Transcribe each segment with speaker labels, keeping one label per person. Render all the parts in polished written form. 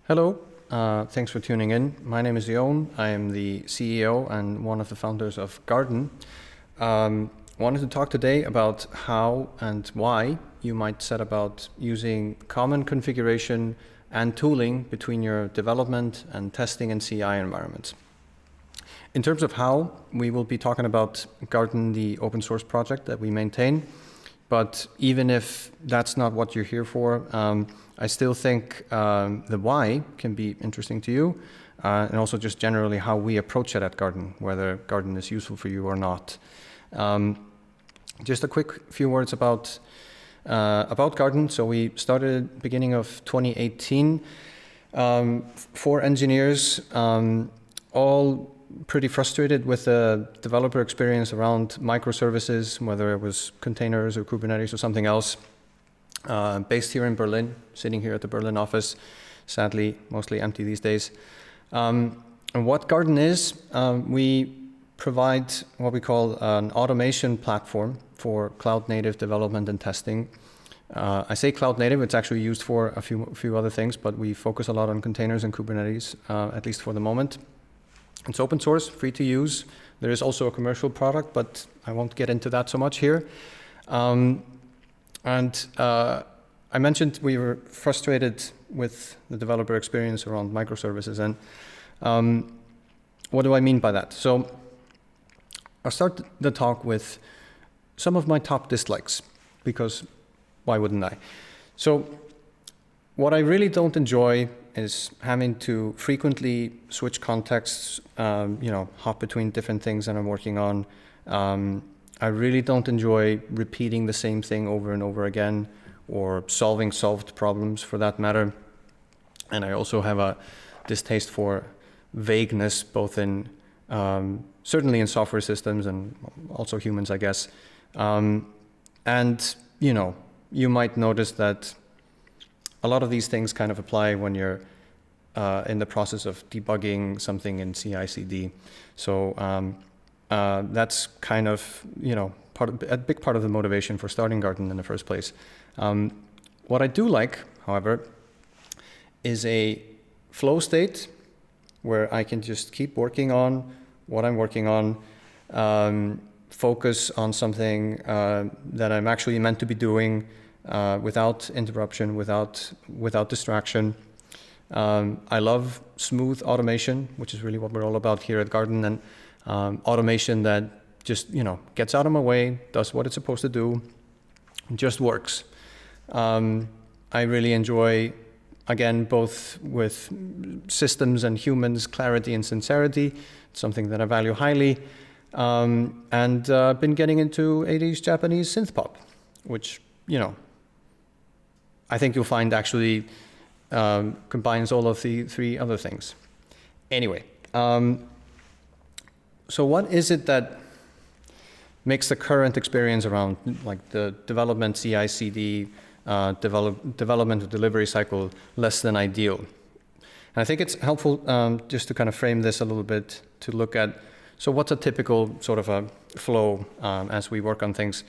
Speaker 1: Hello, thanks for tuning in. My name is Jon. I am the CEO and one of the founders of Garten. Wanted to talk today about how and why you might set about using common configuration and tooling between your development and testing and CI environments. In terms of how, we will be talking about Garten, the open source project that we maintain. But even if that's not what you're here for, I still think the why can be interesting to you, and also just generally how we approach it at Garten, whether Garten is useful for you or not. Just a quick few words about Garten. So we started beginning of 2018. 4 engineers, all pretty frustrated with the developer experience around microservices, whether it was containers or Kubernetes or something else. Based here in Berlin, sitting here at the Berlin office, sadly mostly empty these days. And what Garten is, we provide what we call an automation platform for cloud-native development and testing. I say cloud-native, it's actually used for a few other things, but we focus a lot on containers and Kubernetes, at least for the moment. It's open source, free to use. There is also a commercial product, but I won't get into that so much here. I mentioned we were frustrated with the developer experience around microservices, and what do I mean by that? So I'll start the talk with some of my top dislikes, because why wouldn't I? So what I really don't enjoy is having to frequently switch contexts, hop between different things that I'm working on. I really don't enjoy repeating the same thing over and over again, or solving solved problems for that matter. And I also have a distaste for vagueness, both in, certainly in software systems and also humans, I guess. You might notice that a lot of these things kind of apply when you're in the process of debugging something in CI/CD. So that's kind of, a big part of the motivation for starting Garten in the first place. What I do like, however, is a flow state where I can just keep working on what I'm working on, focus on something that I'm actually meant to be doing, without interruption, without distraction. I love smooth automation, which is really what we're all about here at Garten, and automation that just gets out of my way, does what it's supposed to do, just works. I really enjoy, again, both with systems and humans, clarity and sincerity. It's something that I value highly, and been getting into 80s Japanese synth pop, which I think you'll find actually combines all of the 3 other things. Anyway, so what is it that makes the current experience around like the development CI/CD, development of delivery cycle less than ideal? And I think it's helpful just to kind of frame this a little bit to look at, so what's a typical sort of a flow as we work on things?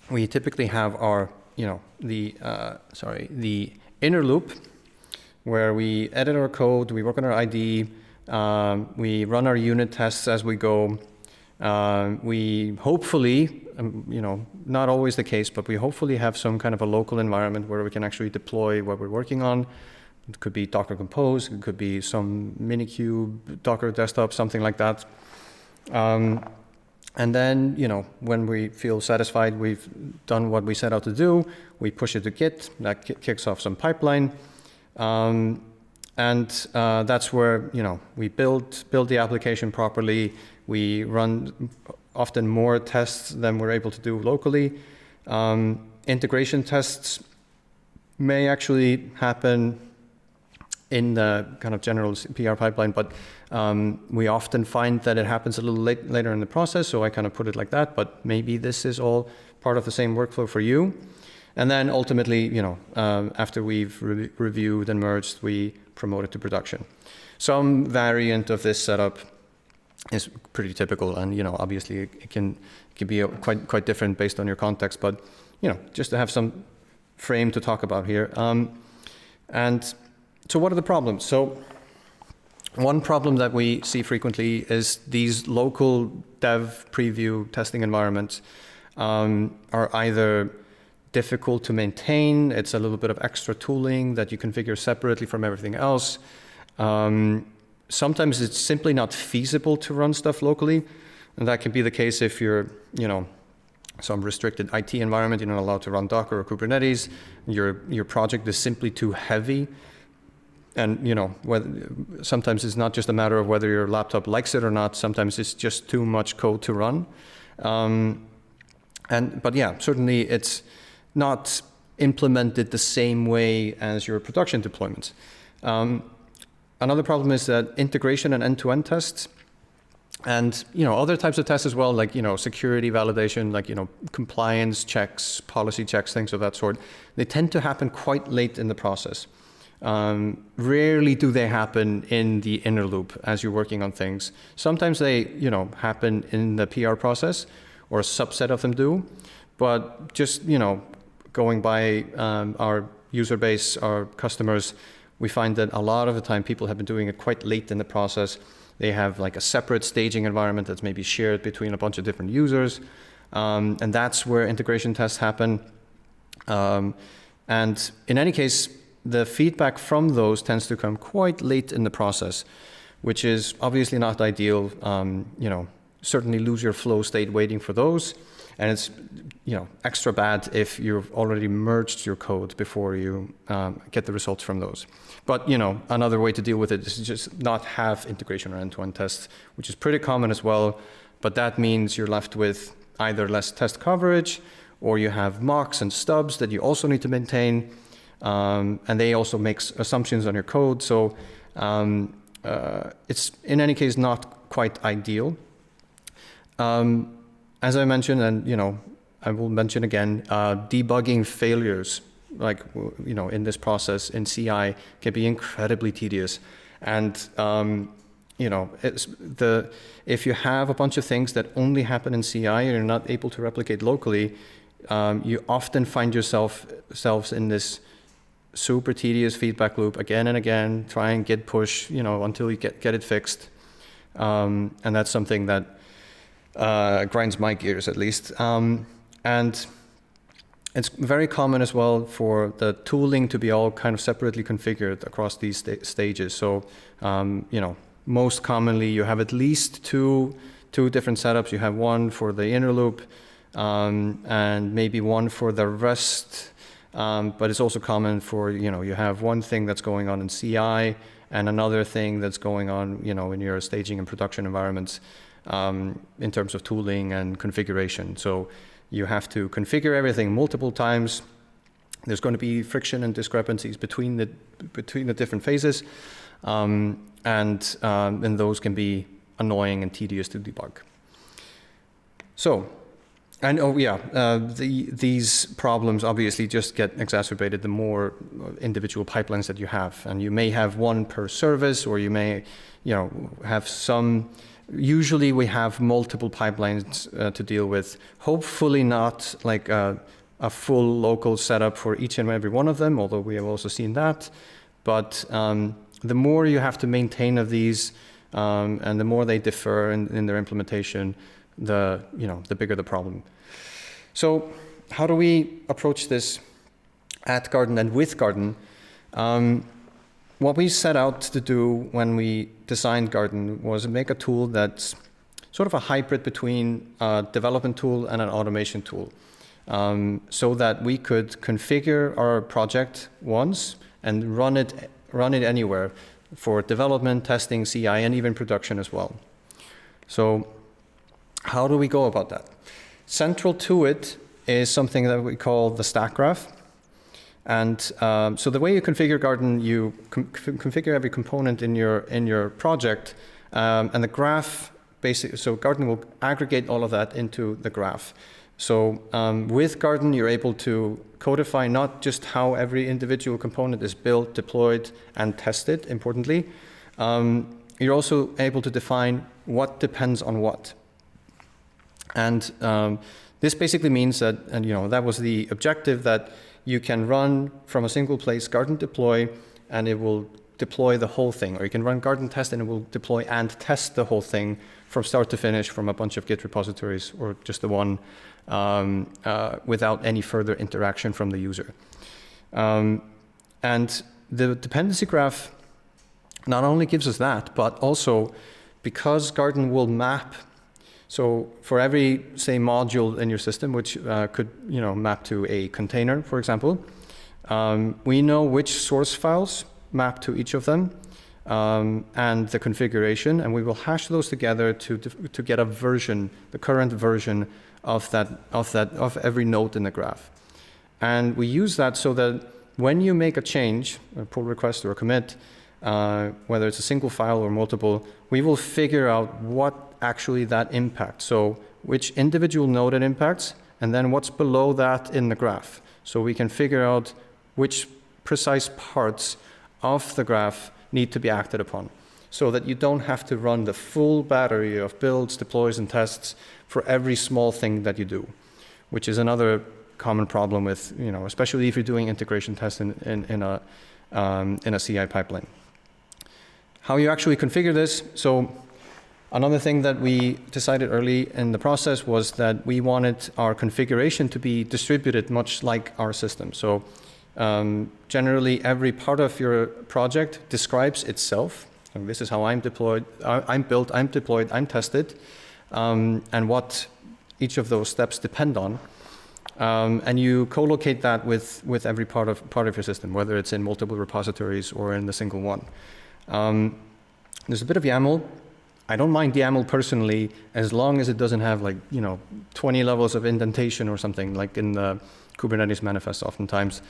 Speaker 1: We typically have our the inner loop, where we edit our code, we work on our ID, we run our unit tests as we go. We hopefully, not always the case, but we hopefully have some kind of a local environment where we can actually deploy what we're working on. It could be Docker Compose, it could be some Minikube, Docker desktop, something like that. And then, when we feel satisfied we've done what we set out to do, we push it to Git, that kicks off some pipeline. That's where, we build the application properly. We run often more tests than we're able to do locally. Integration tests may actually happen in the kind of general PR pipeline, but we often find that it happens a little later in the process, so I kind of put it like that, but maybe this is all part of the same workflow for you. And then ultimately, after we've reviewed and merged, we promote it to production. Some variant of this setup is pretty typical, and obviously it can be quite different based on your context, but just to have some frame to talk about here. And So what are the problems? So one problem that we see frequently is these local dev preview testing environments are either difficult to maintain. It's a little bit of extra tooling that you configure separately from everything else. Sometimes it's simply not feasible to run stuff locally. And that can be the case if you're, some restricted IT environment, you're not allowed to run Docker or Kubernetes. Your project is simply too heavy. And, sometimes it's not just a matter of whether your laptop likes it or not. Sometimes it's just too much code to run. But yeah, certainly it's not implemented the same way as your production deployments. Another problem is that integration and end-to-end tests, and other types of tests as well, like security validation, like compliance checks, policy checks, things of that sort. They tend to happen quite late in the process. Rarely do they happen in the inner loop as you're working on things. Sometimes they happen in the PR process, or a subset of them do. But just going by our user base, our customers, we find that a lot of the time people have been doing it quite late in the process. They have like a separate staging environment that's maybe shared between a bunch of different users. And that's where integration tests happen. And in any case, the feedback from those tends to come quite late in the process, which is obviously not ideal. Certainly lose your flow state waiting for those. And it's extra bad if you've already merged your code before you get the results from those. But another way to deal with it is just not have integration or end-to-end tests, which is pretty common as well. But that means you're left with either less test coverage, or you have mocks and stubs that you also need to maintain, and they also make assumptions on your code. So it's in any case not quite ideal. As I mentioned, and I will mention again, debugging failures, like in this process in CI, can be incredibly tedious. And if you have a bunch of things that only happen in CI and you're not able to replicate locally, you often find yourselves in this super tedious feedback loop again and again, try and git push, until you get it fixed. And that's something that grinds my gears, at least. And it's very common as well for the tooling to be all kind of separately configured across these stages. So, most commonly you have at least two different setups. You have one for the inner loop, and maybe one for the rest. But it's also common for, you have one thing that's going on in CI and another thing that's going on, in your staging and production environments, in terms of tooling and configuration. So you have to configure everything multiple times. There's going to be friction and discrepancies between the different phases, and those can be annoying and tedious to debug. So, and these problems obviously just get exacerbated the more individual pipelines that you have, and you may have one per service, or you may, have some. Usually we have multiple pipelines to deal with. Hopefully not like a full local setup for each and every one of them, although we have also seen that. But the more you have to maintain of these, and the more they differ in their implementation, the bigger the problem. So how do we approach this at Garten and with Garten? What we set out to do when we designed Garten was make a tool that's sort of a hybrid between a development tool and an automation tool, so that we could configure our project once and run it anywhere for development, testing, CI, and even production as well. So how do we go about that? Central to it is something that we call the stack graph. And so the way you configure Garten, you configure every component in your project, and the graph basically. So Garten will aggregate all of that into the graph. So with Garten, you're able to codify not just how every individual component is built, deployed, and tested. Importantly, you're also able to define what depends on what. And this basically means that, and that was the objective, that you can run from a single place Garten deploy and it will deploy the whole thing. Or you can run garten test and it will deploy and test the whole thing from start to finish from a bunch of Git repositories or just the one without any further interaction from the user. And the dependency graph not only gives us that, but also because garten will map. So for every, say, module in your system, which could map to a container, for example, we know which source files map to each of them and the configuration, and we will hash those together to get a version, the current version of every node in the graph. And we use that so that when you make a change, a pull request or a commit, whether it's a single file or multiple, we will figure out what actually that impacts. So which individual node it impacts, and then what's below that in the graph. So we can figure out which precise parts of the graph need to be acted upon, so that you don't have to run the full battery of builds, deploys, and tests for every small thing that you do, which is another common problem with, especially if you're doing integration tests in a CI pipeline. How you actually configure this. So another thing that we decided early in the process was that we wanted our configuration to be distributed much like our system. So generally every part of your project describes itself. So this is how I'm deployed, I'm built, I'm deployed, I'm tested, and what each of those steps depend on. And you co-locate that with every part of your system, whether it's in multiple repositories or in the single one. There's a bit of YAML. I don't mind YAML personally, as long as it doesn't have 20 levels of indentation or something like in the Kubernetes manifest oftentimes.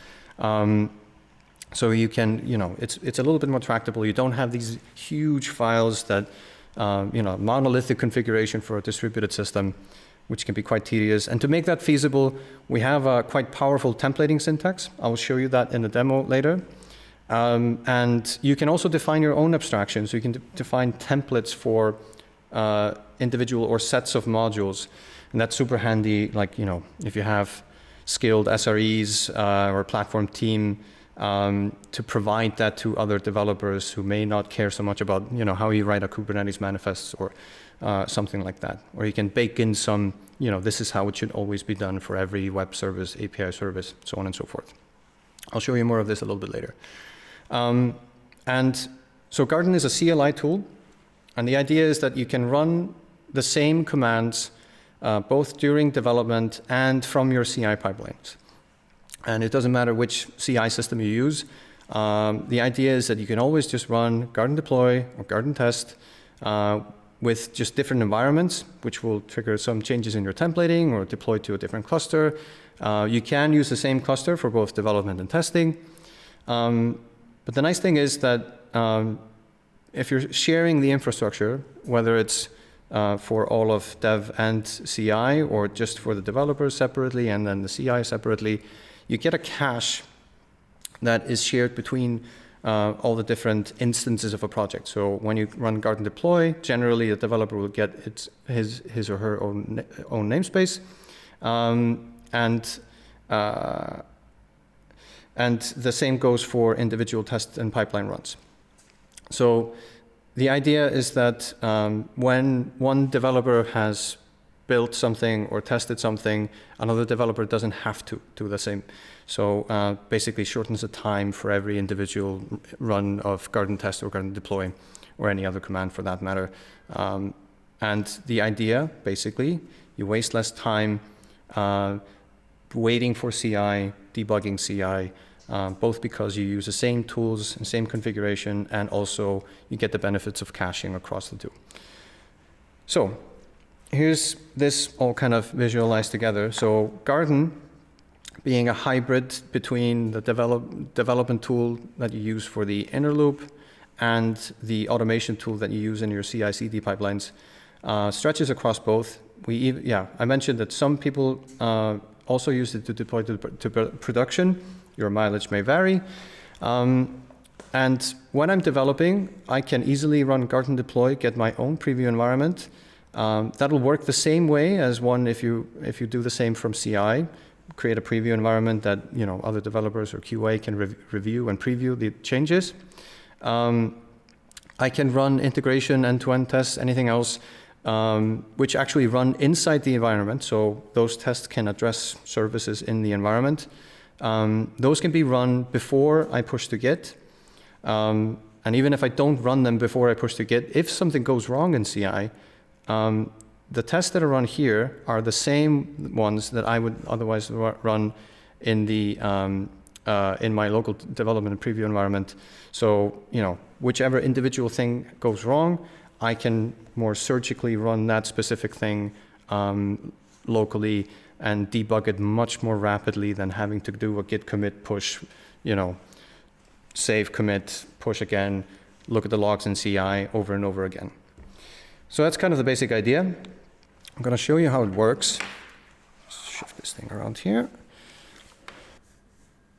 Speaker 1: So you can, it's a little bit more tractable. You don't have these huge files that, monolithic configuration for a distributed system, which can be quite tedious. And to make that feasible, we have a quite powerful templating syntax. I will show you that in the demo later. And you can also define your own abstractions. So you can define templates for individual or sets of modules. And that's super handy, if you have skilled SREs or a platform team to provide that to other developers who may not care so much about how you write a Kubernetes manifest or something like that. Or you can bake in some, this is how it should always be done for every web service, API service, so on and so forth. I'll show you more of this a little bit later. And so Garten is a CLI tool, and the idea is that you can run the same commands both during development and from your CI pipelines. And it doesn't matter which CI system you use. The idea is that you can always just run garten deploy or garten test with just different environments, which will trigger some changes in your templating or deploy to a different cluster. You can use the same cluster for both development and testing. But the nice thing is that if you're sharing the infrastructure, whether it's for all of dev and CI or just for the developers separately and then the CI separately, you get a cache that is shared between all the different instances of a project. So when you run garten deploy, generally the developer will get his or her own namespace, and the same goes for individual test and pipeline runs. So the idea is that when one developer has built something or tested something, another developer doesn't have to do the same. So basically shortens the time for every individual run of garten test or garten deploy or any other command for that matter. And the idea, basically, you waste less time waiting for CI, debugging CI, both because you use the same tools and same configuration, and also you get the benefits of caching across the two. So here's this all kind of visualized together. So Garten being a hybrid between the development tool that you use for the inner loop and the automation tool that you use in your CI/CD pipelines, stretches across both. I mentioned that some people also use it to deploy to production. Your mileage may vary. And when I'm developing, I can easily run garten deploy, get my own preview environment. That'll work the same way as one if you do the same from CI. create a preview environment that other developers or QA can review and preview the changes. I can run integration, end-to-end tests, anything else, which actually run inside the environment. So those tests can address services in the environment. Those can be run before I push to Git. And even if I don't run them before I push to Git, if something goes wrong in CI, the tests that are run here are the same ones that I would otherwise run in the in my local development and preview environment. So, whichever individual thing goes wrong, I can more surgically run that specific thing locally and debug it much more rapidly than having to do a git commit push, save commit, push again, look at the logs in CI over and over again. So that's kind of the basic idea. I'm going to show you how it works. Shift this thing around here.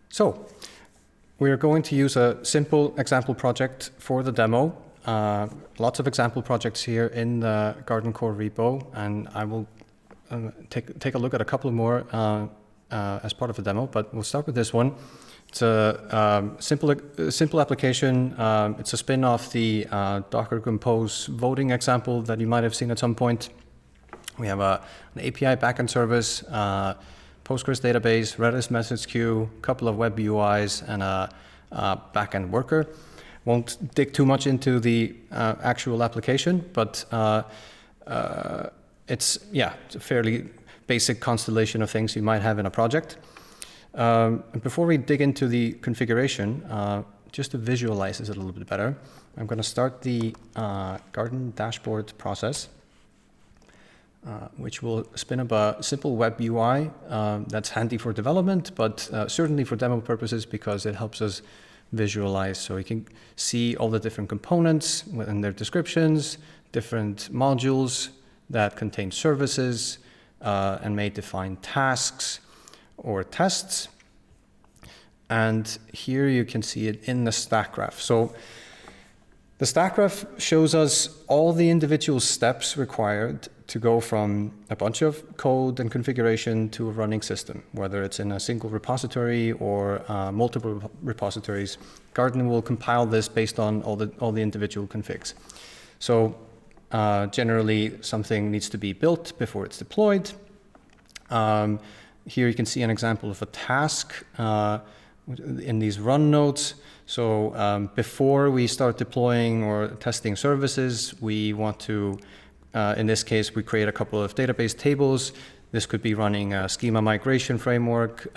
Speaker 1: So we're going to use a simple example project for the demo. Lots of example projects here in the Garten core repo, and I will take a look at a couple more as part of the demo, but we'll start with this one. It's a simple application. It's a spin off the Docker Compose voting example that you might have seen at some point. We have an API backend service, Postgres database, Redis message queue, a couple of web UIs, and a backend worker. Won't dig too much into the actual application, but it's a fairly basic constellation of things you might have in a project. Before we dig into the configuration, just to visualize this a little bit better, I'm going to start the Garten dashboard process, which will spin up a simple web UI that's handy for development, but certainly for demo purposes because it helps us visualize. So you can see all the different components and their descriptions, different modules that contain services and may define tasks or tests. And here you can see it in the stack graph. So the stack graph shows us all the individual steps required to go from a bunch of code and configuration to a running system, whether it's in a single repository or multiple repositories. Garten will compile this based on all the individual configs. So generally, something needs to be built before it's deployed. Here you can see an example of a task in these run nodes. So before we start deploying or testing services, we want to, in this case, we create a couple of database tables. This could be running a schema migration framework,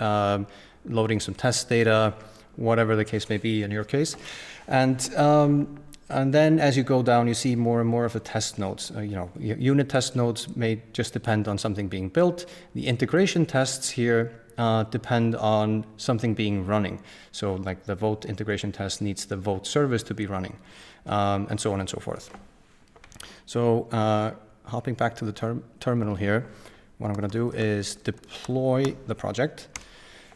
Speaker 1: loading some test data, whatever the case may be in your case. And then as you go down, you see more and more of the test nodes. Unit test nodes may just depend on something being built. The integration tests here depend on something being running. So like the vote integration test needs the vote service to be running, and so on and so forth. So hopping back to the terminal here, what I'm going to do is deploy the project.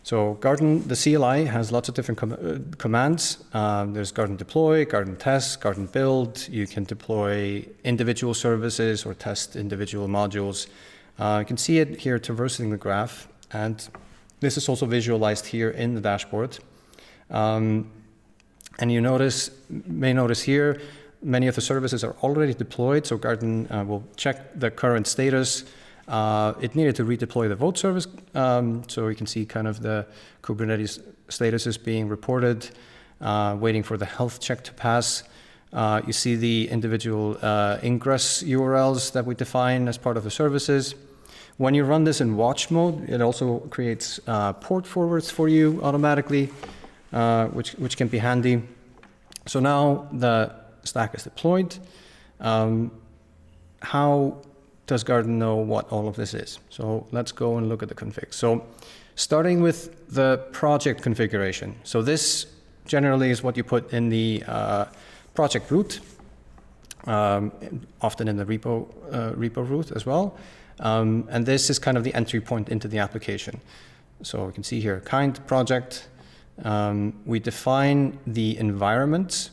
Speaker 1: So Garten, the CLI has lots of different commands. There's Garten deploy, Garten test, Garten build. You can deploy individual services or test individual modules. You can see it here traversing the graph, and this is also visualized here in the dashboard. And you may notice here, many of the services are already deployed, so Garten will check the current status. It needed to redeploy the vote service, so you can see kind of the Kubernetes status is being reported, waiting for the health check to pass. You see the individual ingress URLs that we define as part of the services. When you run this in watch mode, it also creates port forwards for you automatically, which can be handy. So now the stack is deployed. How does Garten know what all of this is? So let's go and look at the config. So starting with the project configuration. So this generally is what you put in the project root, often in the repo root as well. And this is kind of the entry point into the application. So we can see here, kind project. We define the environments.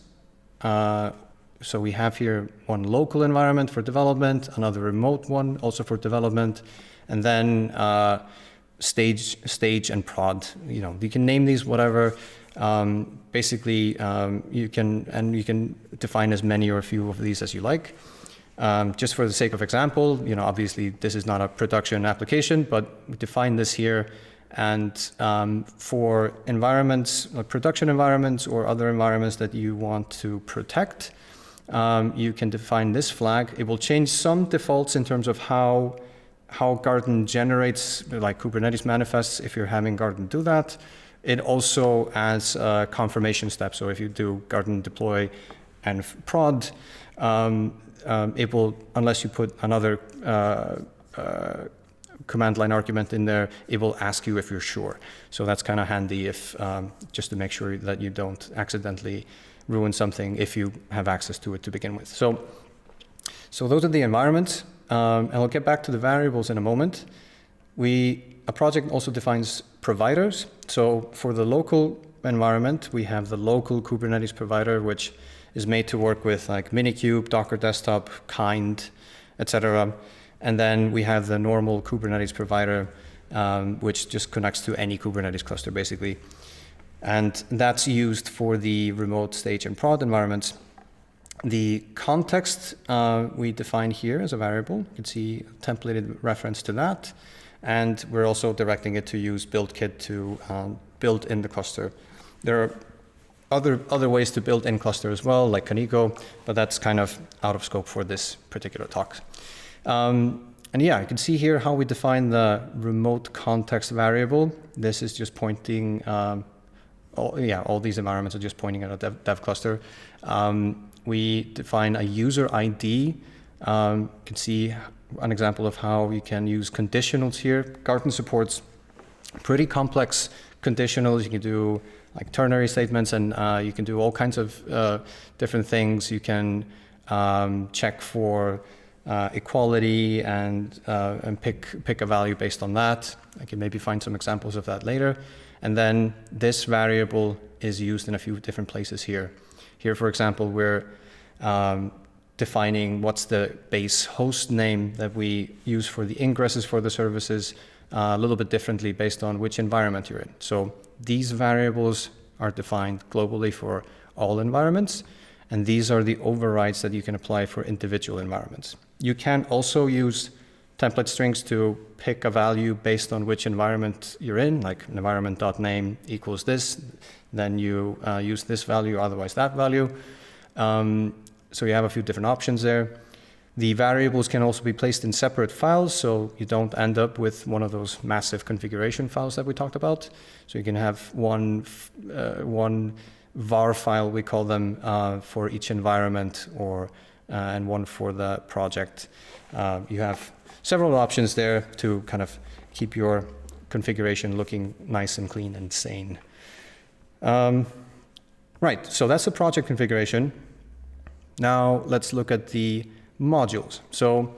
Speaker 1: So we have here one local environment for development, another remote one also for development, and then stage and prod. You can name these whatever. Basically, you can define as many or a few of these as you like. Just for the sake of example, obviously this is not a production application, but we define this here. And for environments, like production environments or other environments that you want to protect, you can define this flag. It will change some defaults in terms of how Garten generates, like Kubernetes manifests, if you're having Garten do that. It also adds a confirmation step. So if you do Garten deploy and prod, it will, unless you put another command line argument in there, it will ask you if you're sure. So that's kind of handy if just to make sure that you don't accidentally ruin something if you have access to it to begin with. So those are the environments, and I'll get back to the variables in a moment. A project also defines providers. So for the local environment, we have the local Kubernetes provider, which is made to work with like Minikube, Docker Desktop, Kind, etc. And then we have the normal Kubernetes provider, which just connects to any Kubernetes cluster, basically. And that's used for the remote stage and prod environments. The context we define here as a variable. You can see a templated reference to that. And we're also directing it to use BuildKit to build in the cluster. There are other ways to build in cluster as well, like Kaneko, but that's kind of out of scope for this particular talk. And yeah, you can see here how we define the remote context variable. This is just pointing, all these environments are just pointing at a dev cluster. We define a user ID. You can see an example of how you can use conditionals here. Garten supports pretty complex conditionals. You can do like ternary statements, and you can do all kinds of different things. You can check for equality and pick a value based on that. I can maybe find some examples of that later. And then this variable is used in a few different places here. Here, for example, we're defining what's the base host name that we use for the ingresses for the services a little bit differently based on which environment you're in. So these variables are defined globally for all environments, and these are the overrides that you can apply for individual environments. You can also use template strings to pick a value based on which environment you're in, like environment.name equals this, then you use this value, otherwise that value. So you have a few different options there. The variables can also be placed in separate files, so you don't end up with one of those massive configuration files that we talked about. So you can have one var file, we call them, for each environment, or and one for the project. You have several options there to kind of keep your configuration looking nice and clean and sane. Right, so that's the project configuration. Now let's look at the modules. So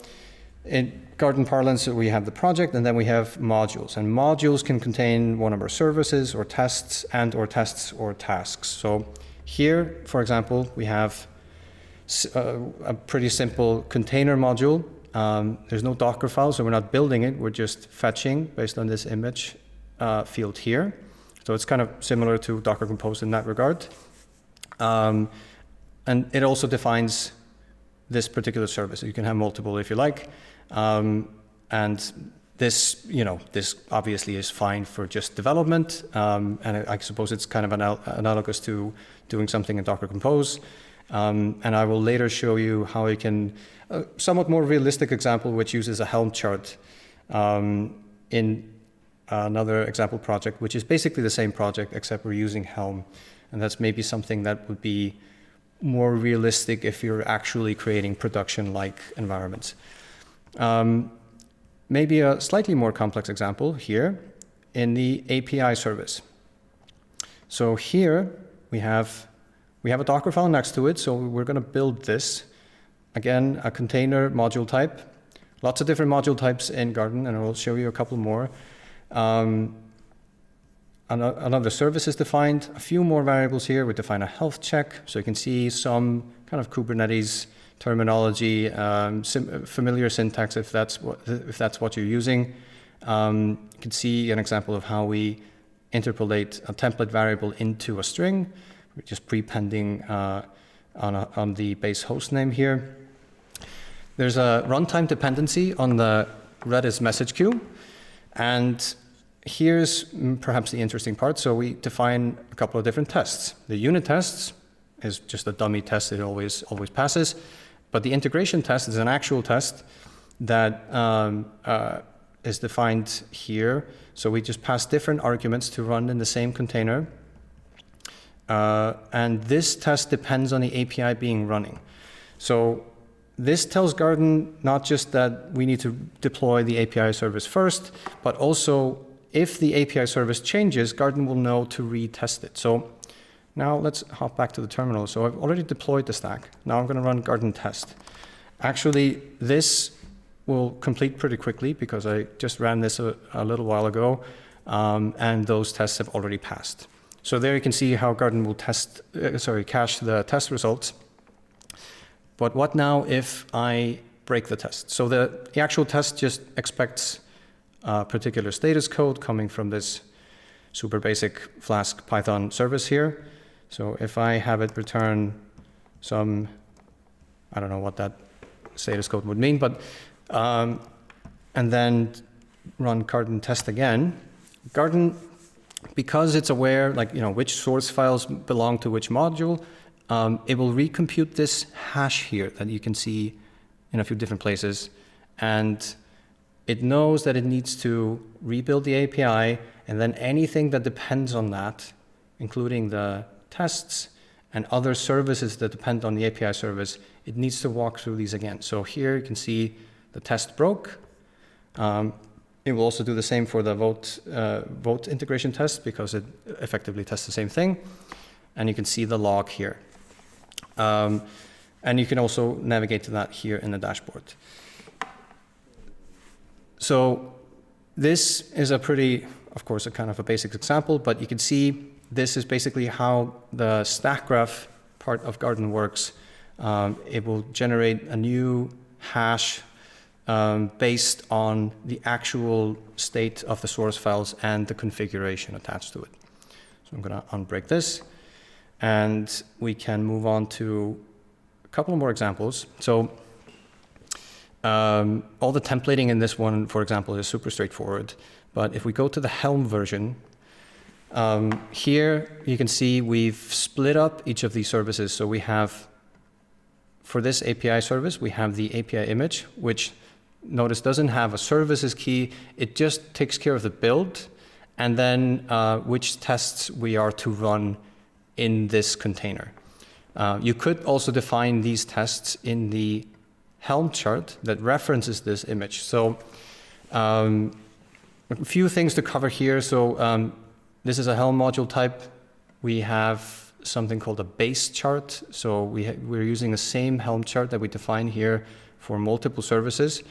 Speaker 1: in Garten parlance, we have the project, and then we have modules. And modules can contain one of our services or tests or tasks. So here, for example, we have a pretty simple container module. There's no Docker file, so we're not building it. We're just fetching based on this image field here. So it's kind of similar to Docker Compose in that regard. And it also defines this particular service. You can have multiple if you like. And this, this obviously is fine for just development. And I suppose it's kind of analogous to doing something in Docker Compose. And I will later show you how you can, a somewhat more realistic example, which uses a Helm chart in another example project, which is basically the same project, except we're using Helm. And that's maybe something that would be more realistic if you're actually creating production-like environments. Maybe a slightly more complex example here in the API service. So here we have a Docker file next to it, so we're going to build this. Again, a container module type. Lots of different module types in Garten, and I will show you a couple more. Another service is defined. A few more variables here. We define a health check, so you can see some kind of Kubernetes terminology, familiar syntax if that's what you're using. You can see an example of how we interpolate a template variable into a string. We're just prepending on the base host name here. There's a runtime dependency on the Redis message queue. And here's perhaps the interesting part. So we define a couple of different tests. The unit tests is just a dummy test. It always passes. But the integration test is an actual test that is defined here. So we just pass different arguments to run in the same container. And this test depends on the API being running. So this tells Garten not just that we need to deploy the API service first, but also if the API service changes, Garten will know to retest it. So now let's hop back to the terminal. So I've already deployed the stack. Now I'm going to run Garten test. Actually, this will complete pretty quickly because I just ran this a little while ago, and those tests have already passed. So there you can see how Garten will cache the test results. But what now if I break the test? So the actual test just expects a particular status code coming from this super basic Flask Python service here. So if I have it return some, I don't know what that status code would mean, but and then run Garten test again. Garten, because it's aware, like, which source files belong to which module, it will recompute this hash here that you can see in a few different places. And it knows that it needs to rebuild the API, and then anything that depends on that, including the tests and other services that depend on the API service, it needs to walk through these again. So here you can see the test broke. It will also do the same for the vote integration test because it effectively tests the same thing. And you can see the log here. And you can also navigate to that here in the dashboard. So this is a pretty, of course, a kind of a basic example, but you can see this is basically how the stack graph part of Garten works. It will generate a new hash based on the actual state of the source files and the configuration attached to it. So I'm going to unbreak this. And we can move on to a couple more examples. So all the templating in this one, for example, is super straightforward. But if we go to the Helm version, here you can see we've split up each of these services. So we have, for this API service, we have the API image, which notice doesn't have a services key. It just takes care of the build and then which tests we are to run in this container. You could also define these tests in the Helm chart that references this image. So a few things to cover here. So this is a Helm module type. We have something called a base chart. So we're using the same Helm chart that we define here for multiple services.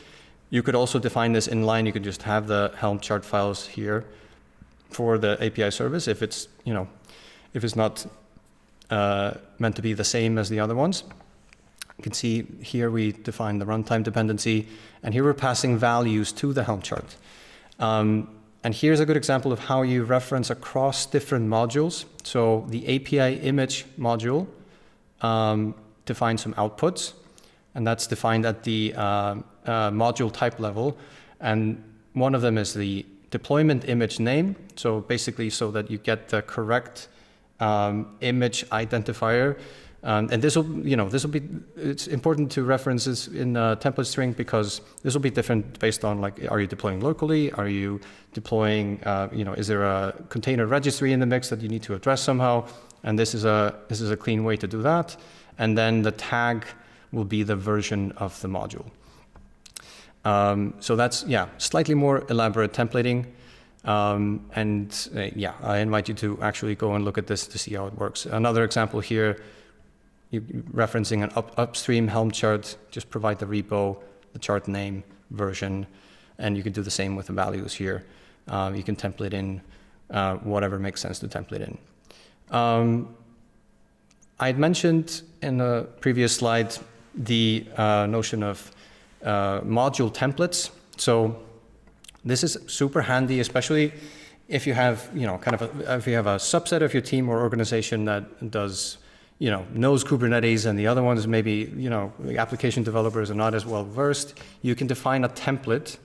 Speaker 1: You could also define this inline. You could just have the Helm chart files here for the API service if it's, if it's not meant to be the same as the other ones. You can see here we define the runtime dependency, and here we're passing values to the Helm chart. And here's a good example of how you reference across different modules. So the API image module defines some outputs, and that's defined at the module type level. And one of them is the deployment image name. So basically so that you get the correct image identifier. And this will be, it's important to reference this in a template string because this will be different based on, like, are you deploying locally? Are you deploying, is there a container registry in the mix that you need to address somehow? And this is a clean way to do that. And then the tag will be the version of the module. So that's, slightly more elaborate templating. I invite you to actually go and look at this to see how it works. Another example here, referencing an upstream Helm chart, just provide the repo, the chart name, version, and you can do the same with the values here. You can template in whatever makes sense to template in. I had mentioned in a previous slide the notion of module templates. So This is super handy, especially if you have, if you have a subset of your team or organization that does, knows Kubernetes, and the other ones maybe, the application developers are not as well versed. You can define a template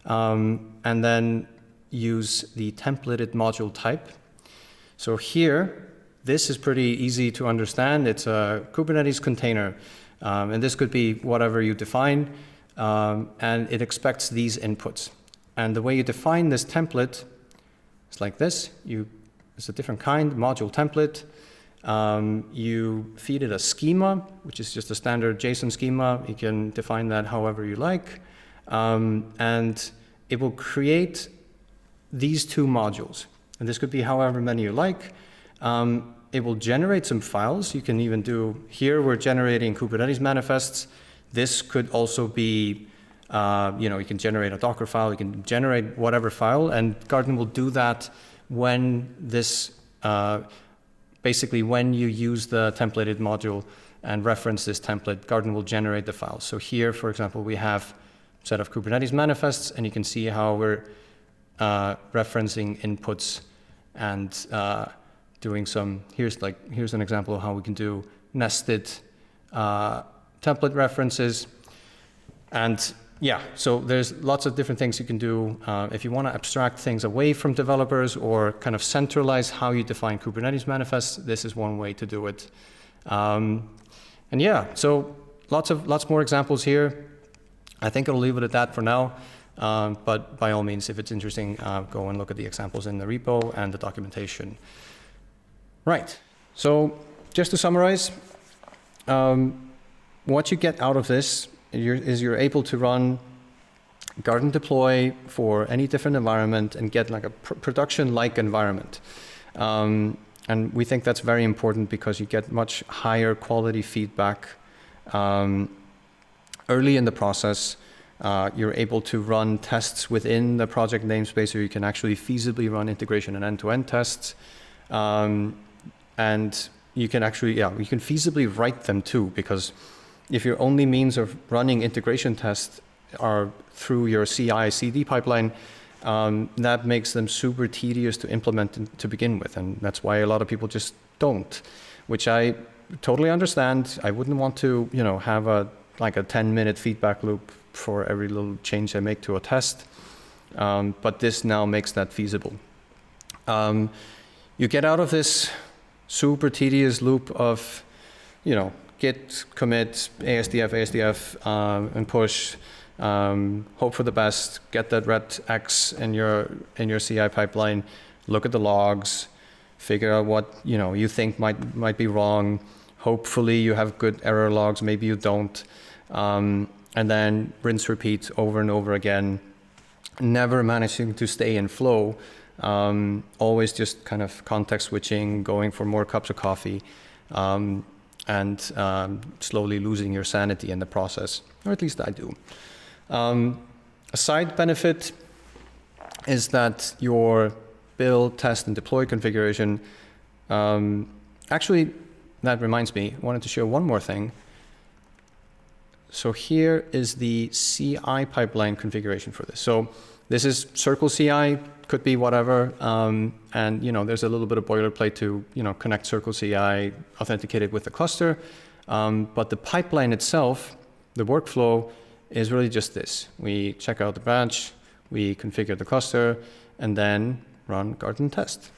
Speaker 1: and then use the templated module type. So here, this is pretty easy to understand. It's a Kubernetes container, and this could be whatever you define, and it expects these inputs. And the way you define this template is like this. It's a different kind, module template. You feed it a schema, which is just a standard JSON schema. You can define that however you like. And it will create these two modules. And this could be however many you like. It will generate some files. You can even do, here we're generating Kubernetes manifests. This could also be, you can generate a Docker file, you can generate whatever file, and Garten will do that when this, basically when you use the templated module and reference this template, Garten will generate the files. So here, for example, we have a set of Kubernetes manifests, and you can see how we're referencing inputs and doing some, here's an example of how we can do nested template references. And yeah, so there's lots of different things you can do. If you want to abstract things away from developers or kind of centralize how you define Kubernetes manifests, this is one way to do it. And yeah, so lots more examples here. I think I'll leave it at that for now. But by all means, if it's interesting, go and look at the examples in the repo and the documentation. Right, so just to summarize, what you get out of this is you're able to run Garten deploy for any different environment and get like a production-like environment. And we think that's very important because you get much higher quality feedback early in the process. You're able to run tests within the project namespace, so you can actually feasibly run integration and end-to-end tests. And you can actually, you can feasibly write them too, because if your only means of running integration tests are through your CI/CD pipeline, that makes them super tedious to implement to begin with, and that's why a lot of people just don't, which I totally understand. I wouldn't want to, have a 10-minute feedback loop for every little change I make to a test, but this now makes that feasible. You get out of this super tedious loop of, git, commit, ASDF, and push, hope for the best, get that red X in your CI pipeline, look at the logs, figure out what you think might be wrong. Hopefully you have good error logs, maybe you don't, and then rinse repeat over and over again, never managing to stay in flow. Always just kind of context switching, going for more cups of coffee, and slowly losing your sanity in the process, or at least I do. A side benefit is that your build, test, and deploy configuration, actually, that reminds me, I wanted to show one more thing. So here is the CI pipeline configuration for this. So this is Circle CI, could be whatever, and there's a little bit of boilerplate to connect Circle CI, authenticate it with the cluster, but the pipeline itself, the workflow, is really just this. We check out the branch, we configure the cluster, and then run Garten test,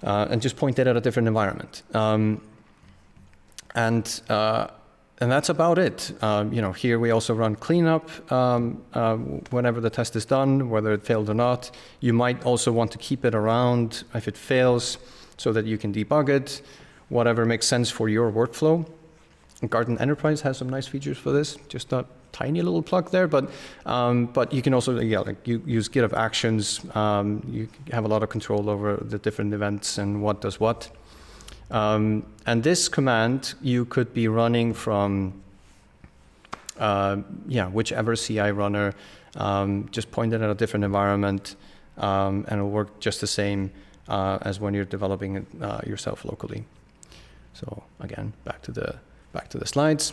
Speaker 1: and just point it at a different environment. And that's about it. Here we also run cleanup whenever the test is done, whether it failed or not. You might also want to keep it around if it fails so that you can debug it, whatever makes sense for your workflow. Garten Enterprise has some nice features for this, just a tiny little plug there, but you can also you use GitHub Actions. You have a lot of control over the different events and what does what. And this command you could be running from whichever CI runner, just point it at a different environment, and it'll work just the same as when you're developing it yourself locally. So again, back to the slides.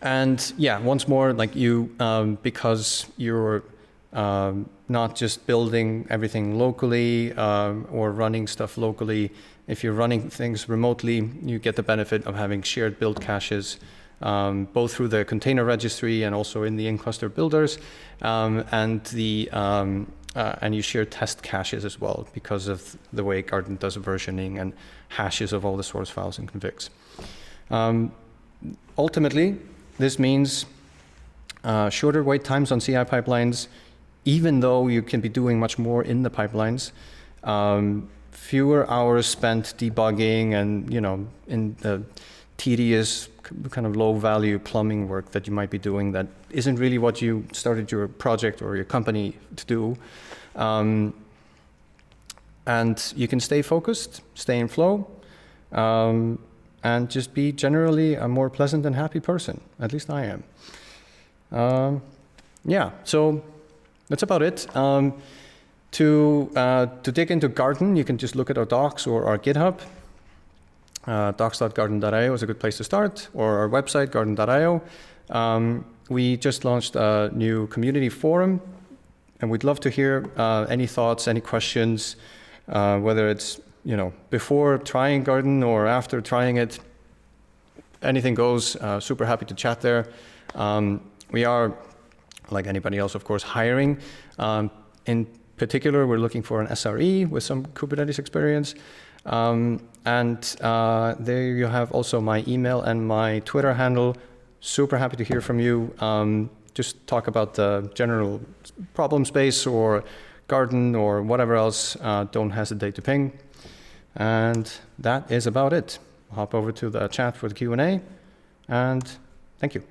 Speaker 1: And yeah, once more, because you're not just building everything locally or running stuff locally. If you're running things remotely, you get the benefit of having shared build caches, both through the container registry and also in the in-cluster builders, and you share test caches as well because of the way Garten does versioning and hashes of all the source files and configs. Ultimately, this means shorter wait times on CI pipelines, even though you can be doing much more in the pipelines. Fewer hours spent debugging and, in the tedious kind of low-value plumbing work that you might be doing that isn't really what you started your project or your company to do. And you can stay focused, stay in flow, and just be generally a more pleasant and happy person. At least I am. Yeah, so that's about it. To dig into Garten, you can just look at our docs or our GitHub. Docs.garten.io is a good place to start, or our website, garten.io. We just launched a new community forum, and we'd love to hear any thoughts, any questions, whether it's before trying Garten or after trying it. Anything goes. Super happy to chat there. We are, like anybody else, of course, hiring. In particular, we're looking for an SRE with some Kubernetes experience. And there you have also my email and my Twitter handle. Super happy to hear from you. Just talk about the general problem space or Garten or whatever else. Don't hesitate to ping. And that is about it. I'll hop over to the chat for the Q&A. And thank you.